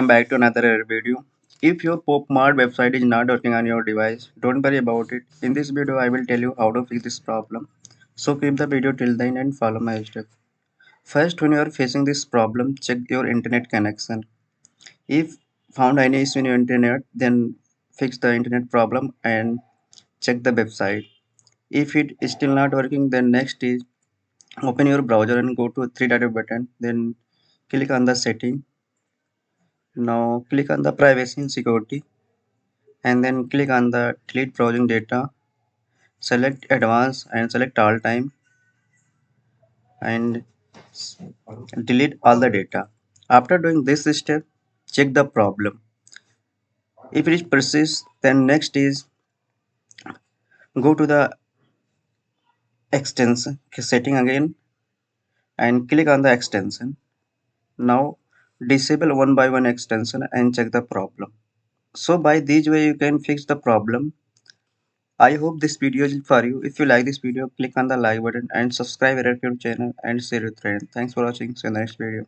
back to another video. If your Popmart website is not working on your device, don't worry about it. In this video, I will tell you how to fix this problem. So keep the video till the end and follow my step. First, when you are facing this problem, check your internet connection. If found any issue in your internet, then fix the internet problem and check the website. If it is still not working, then next is open your browser and go to three dot button. Then click on the setting. Now click on the privacy and security and then click on the delete browsing data, select advanced and select all time and delete all the data. After doing this step, check the problem. If it persists, then next is go to the extension setting again and click on the extension. Now disable one by one extension and check the problem. So by this way you can fix the problem. I hope this video is for you. If you like this video, click on the like button and subscribe our YouTube channel and share with friends. Thanks for watching. See you in the next video.